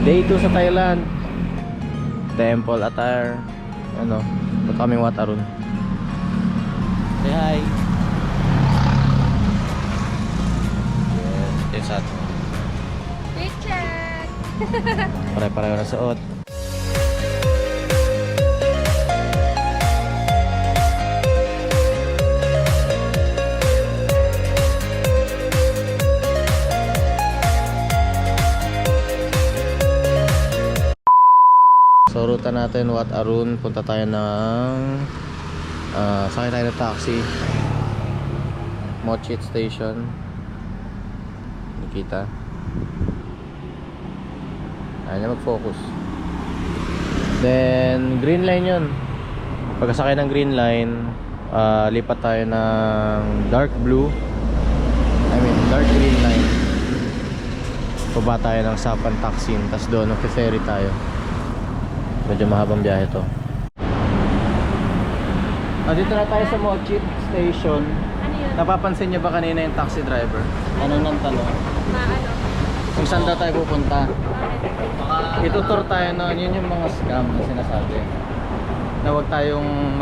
Day 2 sa Thailand. Temple attire. Ano, punta kaming Wat Arun. Say hi. Yes, yes at. Picture! Pare-pareho na suot. So ruta natin Wat Arun, punta tayo ng sakay tayo ng taxi. Mochit Station. Nakita. Ayaw niya mag-focus. Then green line yun. Pagkasakay ng green line, lipat tayo ng dark blue, dark green line. Baba tayo ng Sapan Taksin, tas doon ferry tayo. Medyo mahabang biyahe to. Dito na tayo sa Mochit Station. Ano yun? Napapansin niyo ba kanina yung taxi driver? Anong nang tanong? Ano? Kung saan daw tayo pupunta? Bakit? Itutur tayo noon. Yun yung mga scam na sinasabi. Na huwag tayong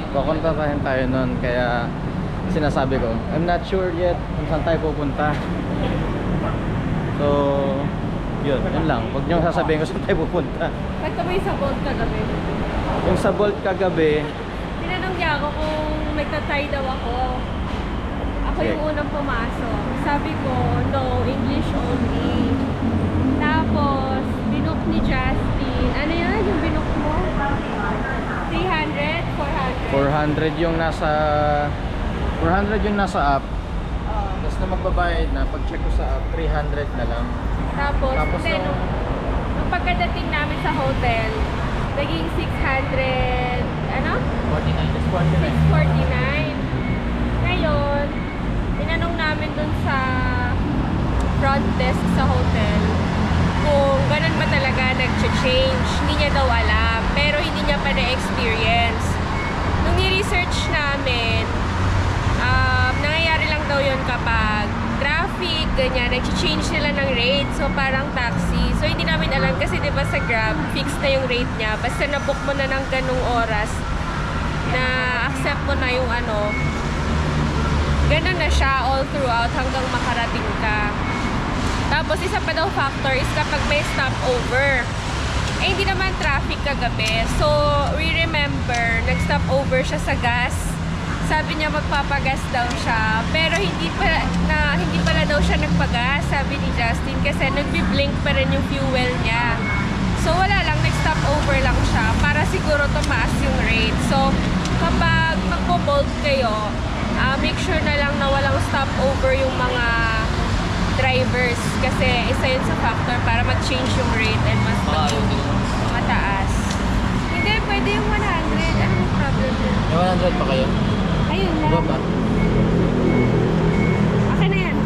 kukontratahin tayo noon. Kaya sinasabi ko, I'm not sure yet kung saan tayo pupunta. So yun lang. Huwag niyong sasabihin kung saan tayo pupunta. Pagkabay sa Bolt kagabi. Yung sa Bolt kagabi, Tinanong niya ako kung magta-try daw ako. Ako yung unang pumasok. Sabi ko, no, English only. Tapos, binook ni Justin. Ano yan? Yung binook mo? 300? 400? 400 yung nasa 400 yung nasa app. Oh. Tapos na magbabayad na, pag-check ko sa app, 300 na lang. Tapos Tapos nung pagkadating namin sa hotel, naging 600, ano? 49. 649. Ngayon, tinanong namin dun sa front desk sa hotel kung ganun ba talaga nag-change. Hindi niya daw alam, pero hindi niya pa na-experience. Nung ni-research namin, nangyayari lang daw yun kapag traffic, ganyan, nag-change sila ng rate. So, parang taxi. So, hindi namin alam kasi diba sa Grab, fixed na yung rate niya. Basta na-book mo na ng ganung oras na accept mo na yung ano, ganun na siya all throughout hanggang makarating ka. Tapos, isa pa daw factor is kapag may stopover. Eh, hindi naman traffic kagabi. So, we remember, nag-stop over siya sa gas. Sabi niya magpapagas daw siya, pero hindi pala daw siya nagpagas, sabi ni Justin, kasi nagbi-blink pa rin yung fuel niya. So wala lang, nag-stop over lang siya para siguro tumaas yung rate. So kapag magpo-bolt kayo, make sure na lang na walang stop over yung mga drivers, kasi isa yun sa factor para mag-change yung rate and mas mataas. Hindi, pwede yung 100. Ano yung problem yun? May 100 pa kayo? Ayun lang. Ba? Okay na yan.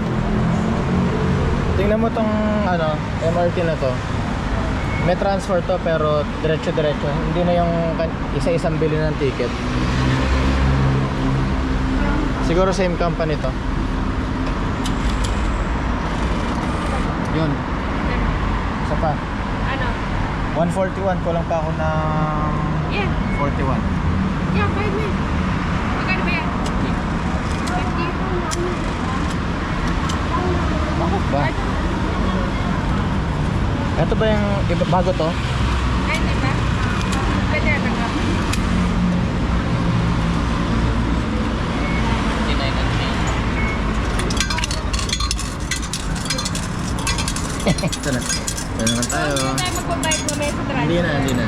Tingnan mo tong MRT na to. May transfer to pero diretso-diretso. Hindi na yung isa-isang bili ng ticket. Siguro same company to. Yun. Isa pa. Ano? 141. Kulang pa ako ng Yan. 41. Yeah, 5 minutes. Magkano ba yan? 50. Bakit ba? Ito ba yung bago to? Ay, di ba? Pwede na tanggap. Ito na. Ito naman tayo. Hindi tayo magbabayad mamaya sa transfer. Hindi na.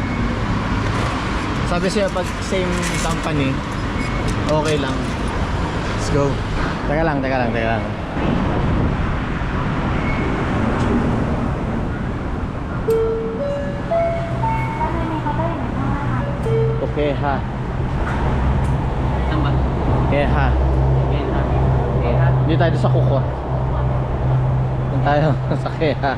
Sabi siya pag same company, okay lang. Let's go. Teka lang. Okay ha. Saan ba? Keha. Hindi tayo sa Kukot. Doon tayo sa Keha.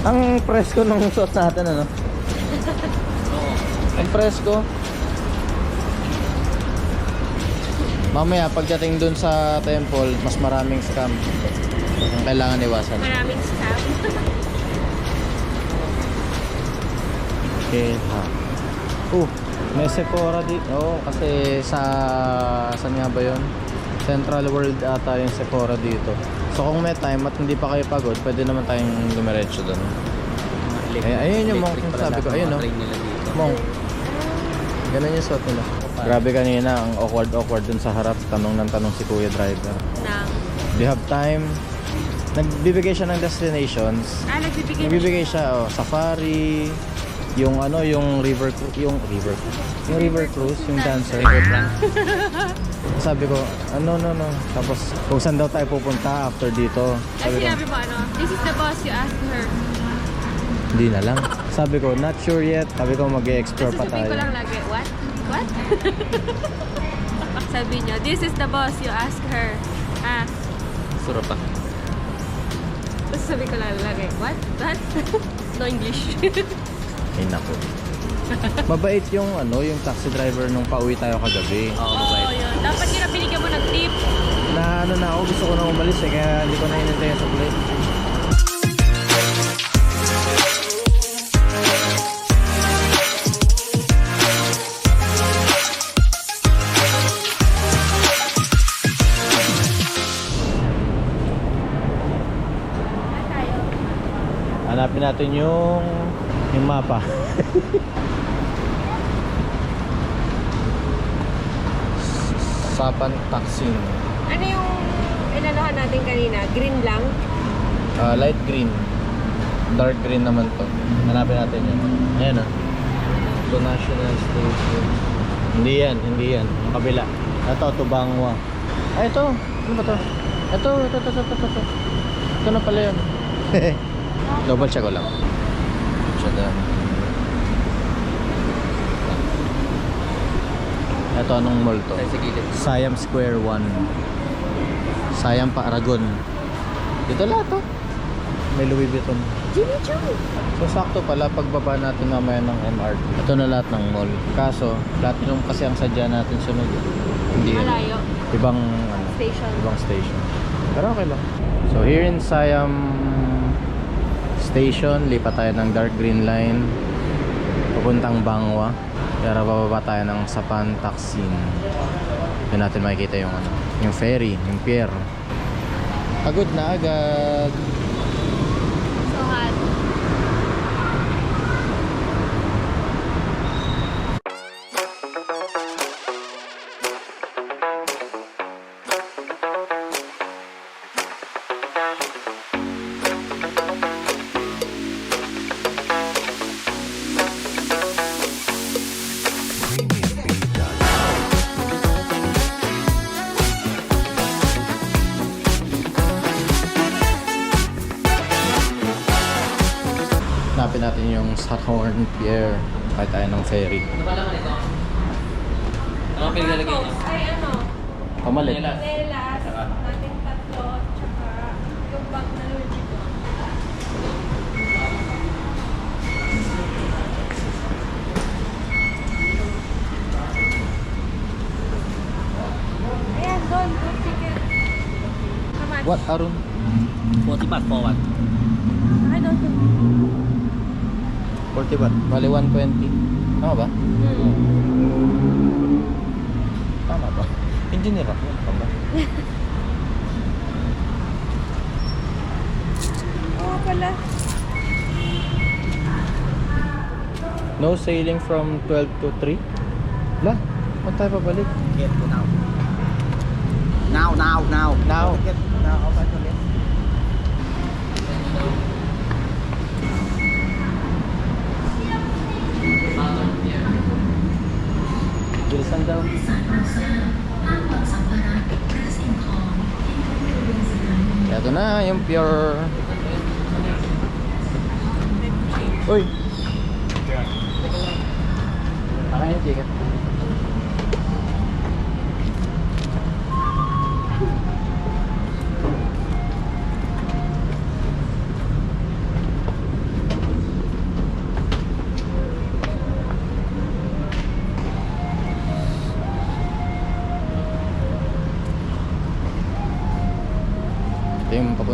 Ang ang presko nung suot natin, ano? Oo. Ang presko. Mamaya, pagdating dun sa temple, mas maraming scam. Ang kailangan iwasan. Maraming scam. Okay, ha. May Sephora dito. Oo, kasi saan nga ba yun? Central World ata yung Sephora dito. So kung may time at hindi pa kayo pagod, pwede naman tayong dumiretso doon. Ayun yung monk yung sabi ko. Ayun, no? Monk. Ganun yung suot nila. Grabe kanina, ang awkward dun sa harap. Tanong ng tanong si Kuya Driver. Nang. Do you have time? Nagbibigay siya ng destinations. Nagbibigay siya, safari, yung ano, yung river cruise, yung dancer. Sabi ko, no. Tapos, kung saan daw tayo pupunta after dito. Kasi Sabi ko, sinabi mo ano, this is the boss, you asked her. hindi na lang. Sabi ko, not sure yet. Sabi ko, mag-explore Tapos pa sabihin tayo. ko lang lagi, what? Sabi niyo, this is the boss, you asked her. Suro pa. Tapos sabi ko lang lagi, what? No English. Ay, naku. Mabait yung ano, yung taxi driver nung pauwi tayo kagabi. Oo, Oo, mabait. yun. Dapat yun ang binigyan mo ng tip. Na ano na ako, gusto ko na umalis kaya hindi ko na inintay sa plate. Hanapin natin yung mapa. Sapan Taksin. Ano yung inanohan natin kanina? Green lang? Light green. Dark green naman to. Hanapin natin yun. Ayan o. To National Station. Hindi yan. Ang kabila. Ito, Tubangwa. Ay, ito. Ano ba to? Ito. Ito na pala yun. Double check ko lang. Siya dyan. Ito, anong mall to? Sa gilid. Siam Square 1. Siam Paragon. Dito lahat to. May Louis Vuitton. Jimmy Choo! So sakto pala pagbaba natin mamaya ng MRT. Ito na lahat ng mall. Kaso, lahat yung kasi ang sadya natin sunod. Hindi yun. Malayo. Ibang Station. Ibang station. Pero okay lang. So here in Siam Station, lipat tayo ng dark green line papuntang Bangwa. Pero bababa tayo ng Sapan Taksin. Doon natin makikita yung ano, yung ferry, yung pier. Pagod na agad. So hot. Hanapin natin yung Sathorn Pier. Kahit tayo ng ferry. Ano ba naman ito? Ano ang pinaglalagay niyo? Ay ano, Pamalit. Nelas. Nelas, Saka? nating tatlo, tsaka yung bag na Louis Vuitton. Ayan, doon, good ticket. How much? What, Arun? 40 baht forward. I don't know. 40 baht. Bali 120. Tama ba? Tama ba? Engineer ako. Tama ba? Oo pala. No sailing from 12 to 3? La, ba't tayo pabalik? Get now. Now. Now. Get now. Okay, ulit. Bilisan daw. Ito na, yung pure. Uy! Akin yung ticket.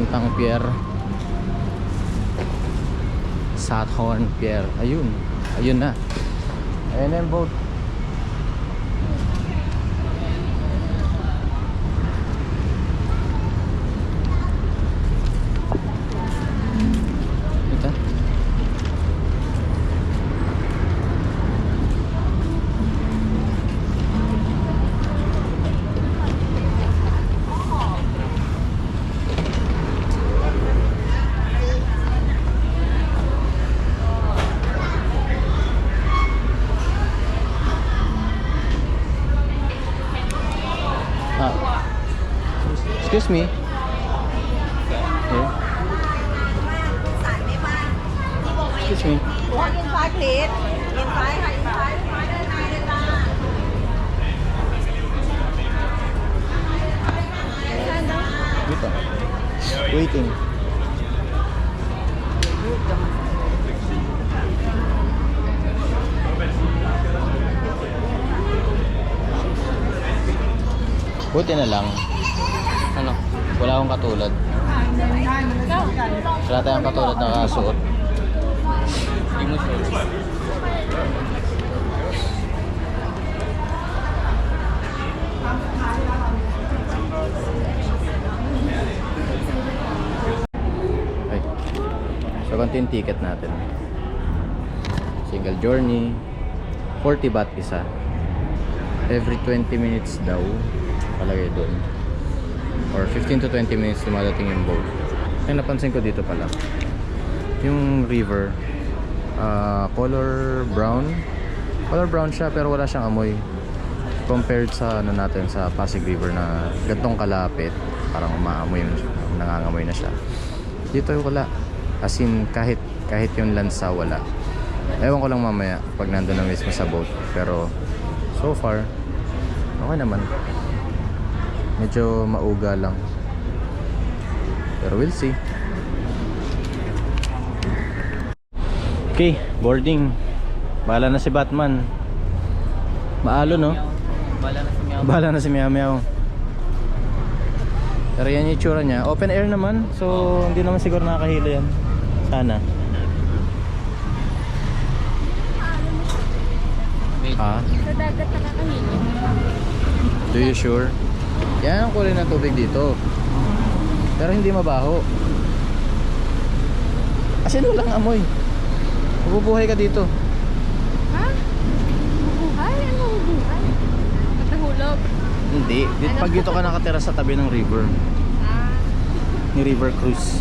papuntang pier. Sathorn Pier. Ayun. Ayun na. Ayun na yung boat. Ito. Ah. Excuse me. Here. Excuse me. อินไฟพลีสอินไฟค่ะอินไฟมาเดินมาเดินมา Dito. Waiting. Buti na lang. Ano? Wala akong katulad. Wala tayong katulad na kasuot. Hindi mo sure. Ay. So, ganito yung ticket natin. Single journey. 40 baht isa. Every 20 minutes daw. Palagay doon. Or 15 to 20 minutes dumadating yung boat. Ay, napansin ko dito pala. Yung river. Color brown. Color brown siya pero wala siyang amoy. Compared sa ano natin sa Pasig River na gantong kalapit. Parang umaamoy na siya. Nangangamoy na siya. Dito wala. As in kahit yung lansa wala. Ewan ko lang mamaya pag nandun na mismo sa boat. Pero so far okay naman. Medyo mauga lang. Pero we'll see. Okay, boarding. Bahala na si Batman. Maalo no? Bala na si Meow. Bahala na si Meow Meow. Pero yan yung itsura niya. Open air naman. So hindi naman siguro nakakahilo yan. Sana. Wait. Ha? Sa dagat nakakahilo. Do you sure? Yan ang kulay ng tubig dito. Pero hindi mabaho. Kasi walang amoy. Mabubuhay ka dito. Ha? Mabuhay? Ano mabuhay? Matahulog. Hindi. Pag dito ka nakatira sa tabi ng river. Ah. Ni River Cruise.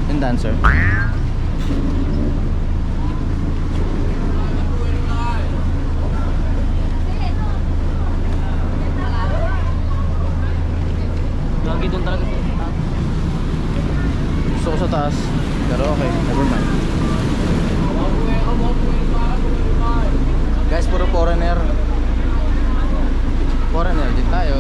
Yung dancer. Lagi doon talaga sa taas. Gusto ko sa taas. Pero okay, never mind. Guys, puro foreigner. Foreigner din tayo.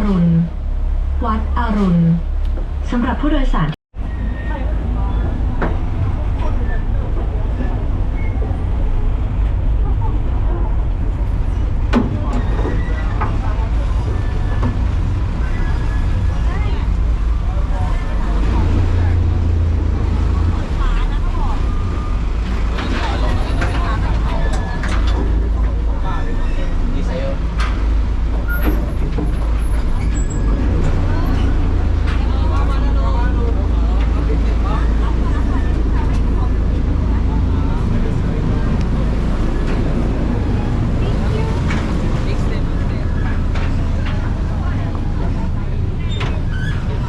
รุณ วัดอรุณ สำหรับผู้โดยสาร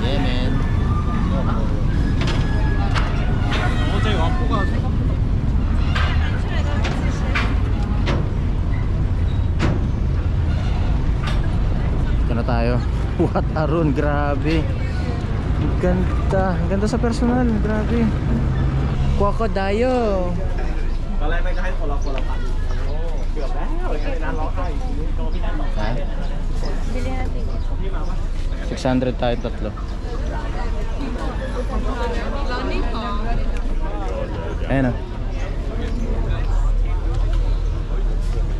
Yeah, man. Ito na tayo. Wat Arun, grabe. Ang ganda. Ang ganda sa personal, grabe. Crocodile. ฮะ 600 tayo tatlo. Ayan na.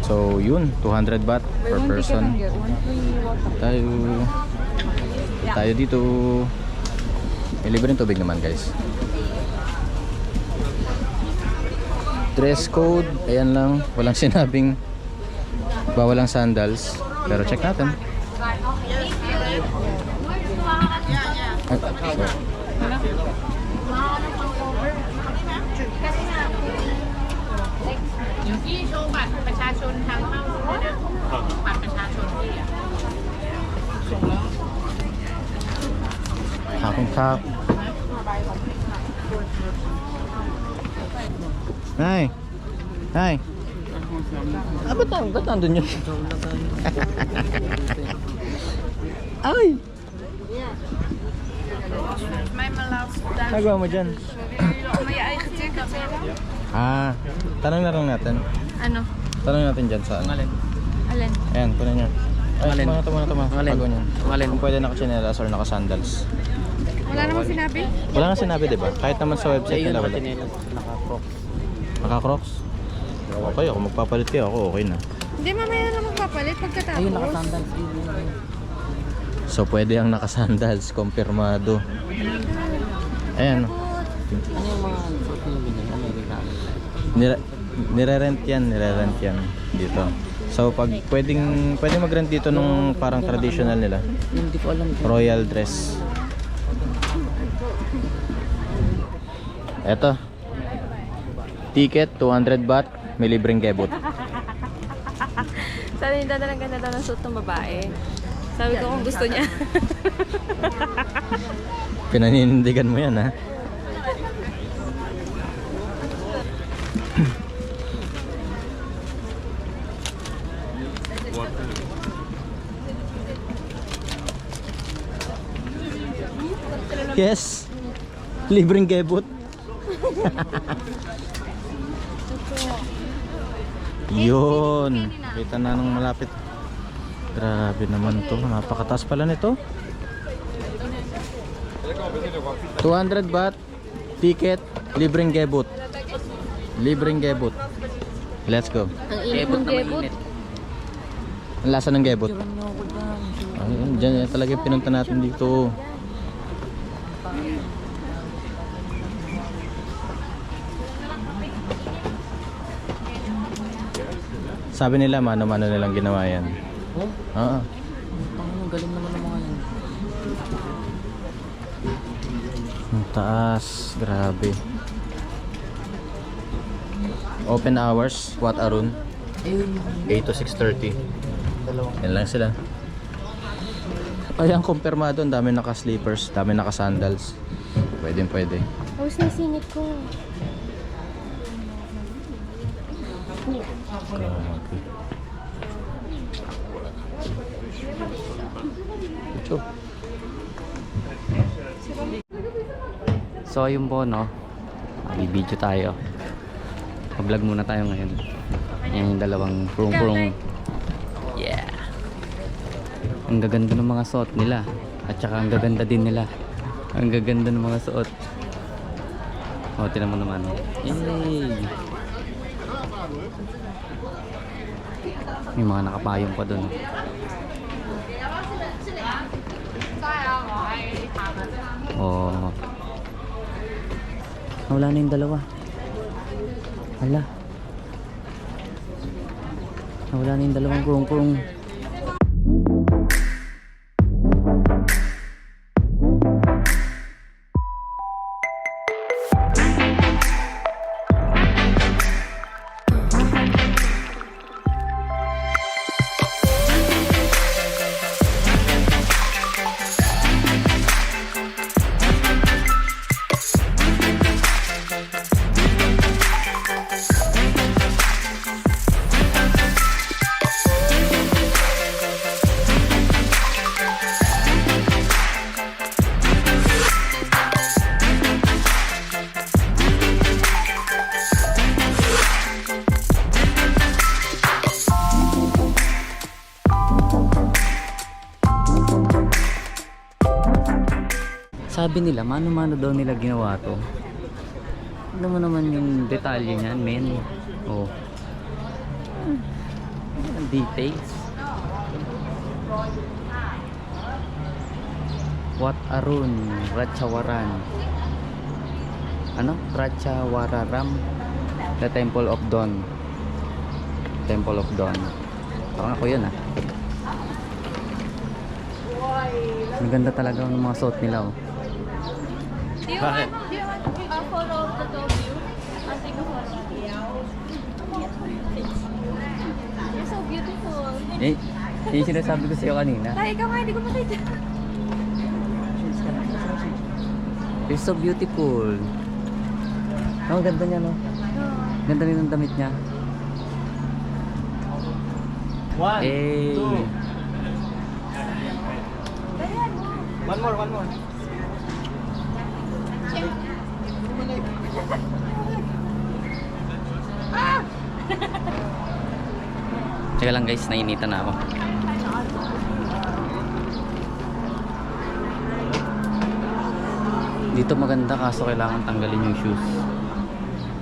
So yun, 200 baht per person. Tayo dito. May libreng tubig naman, guys. Dress code, ayan lang. Walang sinabing bawal ang sandals. Pero check natin. Ay, sorry. Aking cup. Hi. Hi. Ba't nandun yun? Ay! Nagawa mo dyan? May eigen ticket sila. Tanong na lang natin. Ano? Tanong natin dyan sa ano. Alin? Ayan, kunin nyo. Ay, Alin? muna tama. Alin? Pagawa nyo. Alin? Kung pwede naka-chinelas or naka-sandals. Wala namang sinabi? Wala nga sinabi, diba? Kahit naman sa website nila wala. Naka-crocs. Naka-crocs? Okay, ako magpapalit kayo. Ako okay na. Hindi, mamaya na magpapalit pagkatapos. Ayun, naka-sandals din. So pwede ang naka-sandals, kumpirmado. Ayan. Ano yung mga suit nyo binili? Amerikano? Nire-rent yan dito. So pag pwedeng mag-rent dito nung parang traditional nila. Hindi ko alam. Royal dress. Eto. Ticket 200 baht, may libreng kebot. Sabi ni Dada, ang ganda daw ng suit ng babae. Sabi ko kung gusto niya. Pinaninindigan mo yan, ha? Yes. Libreng kebot. Yun. Kita na nung malapit. Grabe naman to. Napakataas pala nito. 200 baht. Ticket. Libreng kebot. Libreng kebot. Let's go. Ang init ng gebot. Ang lasa ng gebot. Ayun, dyan talaga yung pinunta natin dito. Sabi nila mano-mano nilang ginawa yan. Oh? Oo. Ang galing naman ng mga yan. Ang taas, grabe. Open hours, Wat Arun, 8 to 6:30. Yan lang sila. Ay, ang kumpirmado, ang dami naka-sleepers, dami naka-sandals. Pwede. Tapos na singit ko. Grabe. Ito. So yun po, no, i-video tayo. Mag-vlog muna tayo ngayon. Yan yung dalawang prong. Yeah. Ang gaganda ng mga suot nila. At saka ang gaganda din nila. Ang gaganda ng mga suot. O, tinan mo naman. Yay! May mga nakapayong pa dun. Oh. Wala na yung dalawa. Hala. Wala na yung dalawang kurong-kurong. Sabi nila, mano-mano daw nila ginawa to. Ano mo naman yung detalye niyan, men? Oh. Ang details. Wat Arun Ratchawaran. Ano? Ratchawararam. The Temple of Dawn. Temple of Dawn. Parang ako yun ah. Ang ganda talaga ng mga suot nila oh. Do you Bakit? want a photo of the two of you? I'll take a photo. You're so beautiful. Eh, yung sinasabi ko sa'yo kanina. Tay, ikaw nga, hindi ko makita. You're so beautiful. Oh, ganda niya no? Ganda rin ng damit niya. 1, Eh. 2. One more. Teka lang guys, nainitan na ako. Dito maganda kaso kailangan tanggalin yung shoes.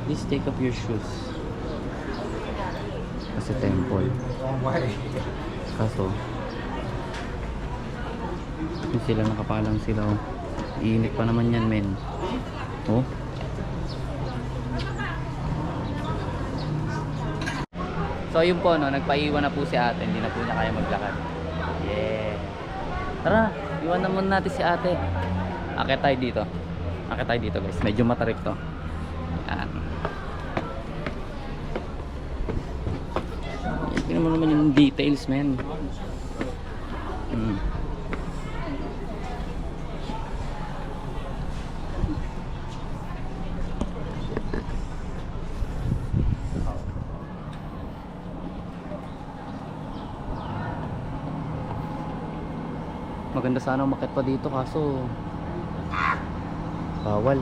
Please take off your shoes. Kasi temple. Kaso hindi sila nakapalang sila oh. Iinit pa naman yan men. Oh. So yun po no, nagpaiwan na po si ate, hindi na po niya kaya maglakad. Yeah. Tara, iwan na muna natin si ate. Akit tayo dito. Akit tayo dito guys, medyo matarik to. Yan. Tingnan mo naman yung details men. Maganda sana umakyat pa dito kaso bawal.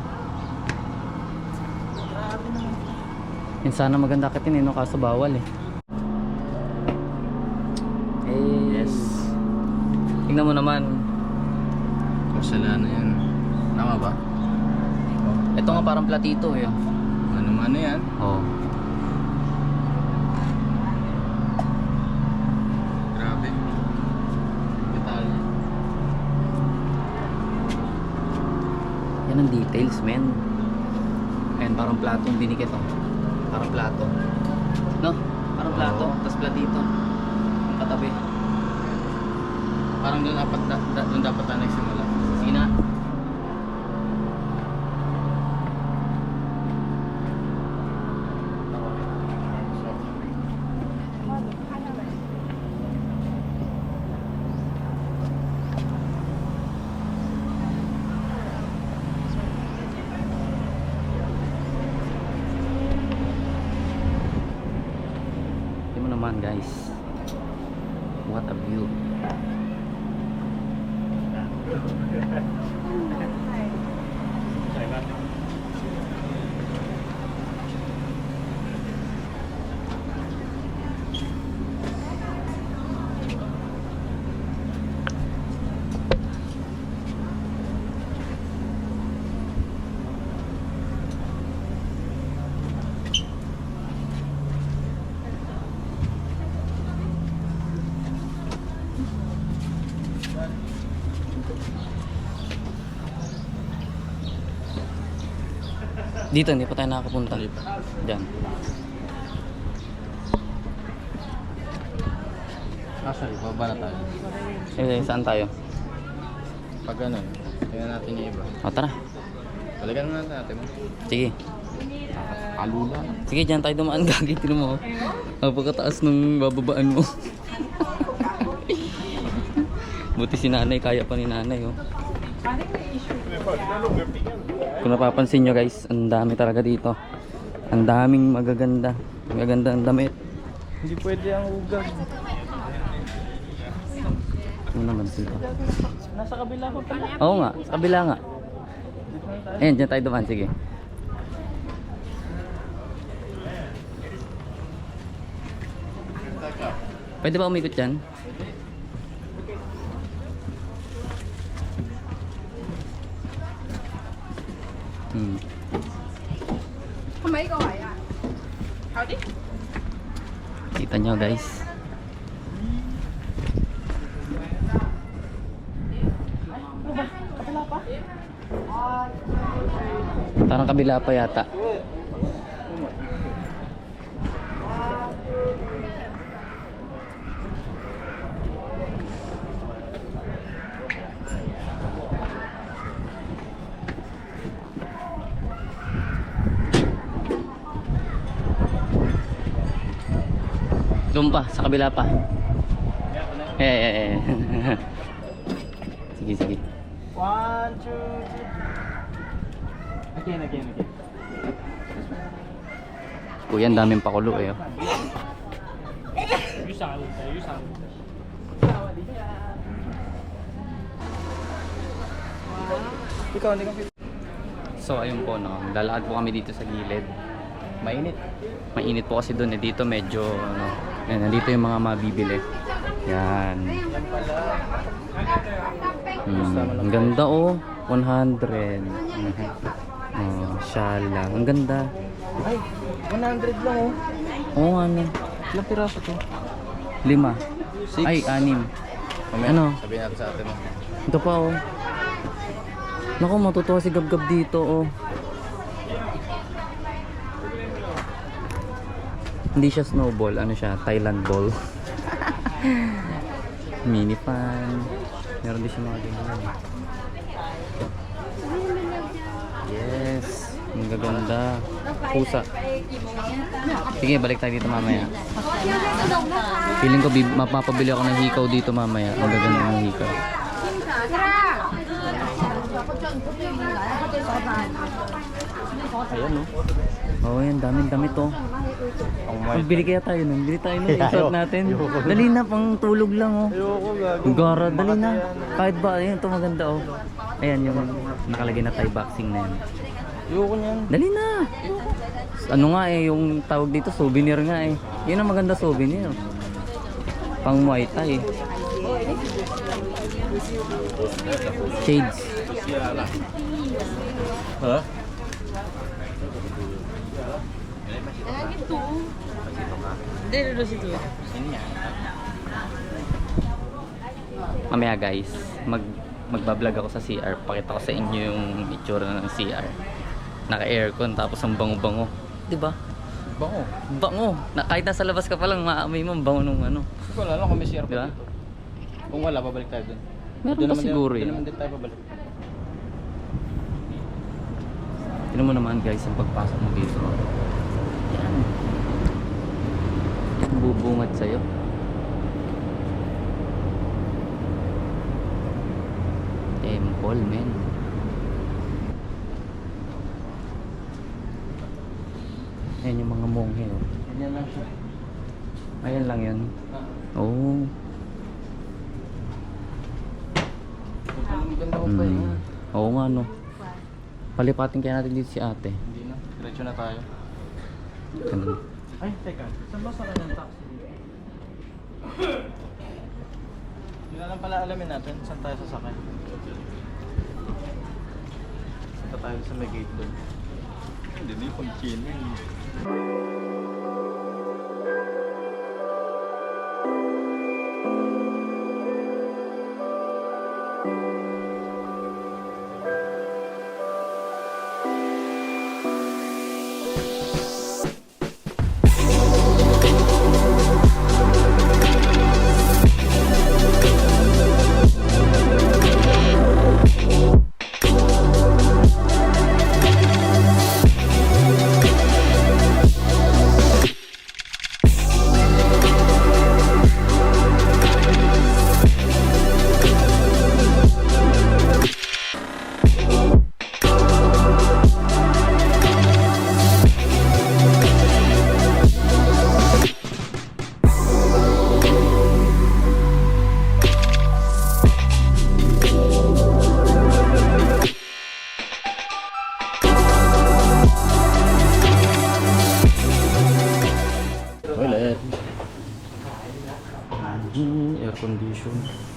Yan sana maganda akitin eh no, kaso bawal eh. Yes. Tingnan mo naman. Kasalanan yan. Tama ba? Ito nga parang platito eh. Ano yan? Oh. Grabe. Detalye. Yan ang details men. Ayan parang plato yung dinikit oh. Parang plato. No? Parang plato. Oo. Tapos platito. Ang katabi. Parang doon dapat na nagsimula. Sige na. Tingnan mo naman guys. What a view. Dito, hindi pa tayo nakakapunta. Hindi pa. Diyan. Sorry, baba na tayo. Saan tayo? Pag ganun, tingnan natin yung iba. O, tara. Balikan na natin mo. Sige. Kalula. Sige, dyan tayo dumaan. Gagi, tinan mo. Pagkataas nung bababaan mo. Buti si nanay, kaya pa ni nanay, oh. Kung napapansin nyo guys, ang dami talaga dito. Ang daming magaganda. Magaganda ang damit. Hindi pwede ang ugag. Ano naman sila? Nasa kabila ko pala. Oo nga, sa kabila nga. Ayan, dyan tayo dumaan, sige. Pwede ba umikot dyan? Kita nyo guys. Parang kabila pa yata. Doon pa, sa kabila pa. Sige, sige. 1, 2, 3. Again. Kuya, ang daming pakulo eh. Oh. Ikaw, hindi ka fit. So ayun po, no, lalakad po kami dito sa gilid. Mainit. Mainit po kasi doon eh. Dito medyo ano, yan, nandito yung mga mabibili. Yan. Ang ganda oh, 100. Oh, shala. Ang ganda. Ay, 100 lang oh. Oo, ano? Ilang piraso to? 5. 6. Ay, 6. Mamaya, Ano? sabihin natin sa atin mo. Ito pa oh. Naku, matutuwa si Gab-Gab dito oh. Hindi siya snowball, ano siya, Thailand ball. Mini fan. Meron din siya mga ganyan. Yes, ang gaganda. Pusa. Sige, balik tayo dito mamaya. Feeling ko mapapabili ako ng hikaw dito mamaya. Ang gaganda ng hikaw. Ayan no. Oh, yan, daming damit oh. Pang Bili kaya tayo nun. Bili tayo nun. I-shot natin. Ayoko. Dali na, pang tulog lang oh. Ayoko gago. Gara, dali na. Kahit ba, ayun, ito maganda oh. Ayan, yung nakalagay na Thai boxing na yan. Ayoko niyan. Dali na. Ano nga eh, yung tawag dito, souvenir nga eh. Yun ang maganda souvenir. Pang Muay Thai. Shades. Ha? Mamaya guys, magbablog ako sa CR. Pakita ko sa inyo yung itsura ng CR. Naka-aircon tapos ang bango-bango. 'Di ba? Bango. Bango. Kahit nasa labas ka pa lang maamoy mo ang bango nung ano. Wala lang kung may share pa Diba? dito. Kung wala, babalik tayo dun. Meron Doon pa naman siguro din, yun. doon naman din tayo babalik. Tignan mo naman guys ang pagpasok mo dito. Yan. Yan bubungad sa'yo. Temple men. Ayan yung mga monghe oh. Ganyan lang siya. Ayan lang yun. Oh. Ang ganda ko pa yun. Oo nga no. Palipatin kaya natin dito si ate. Hindi na. Diretso na tayo. Ganun. Ay, teka. Saan ba sakay ng taxi? Hindi na lang pala alamin natin saan tayo sasakay. Saan tayo sa may gate doon? Hindi na yung pag-chilling. condition.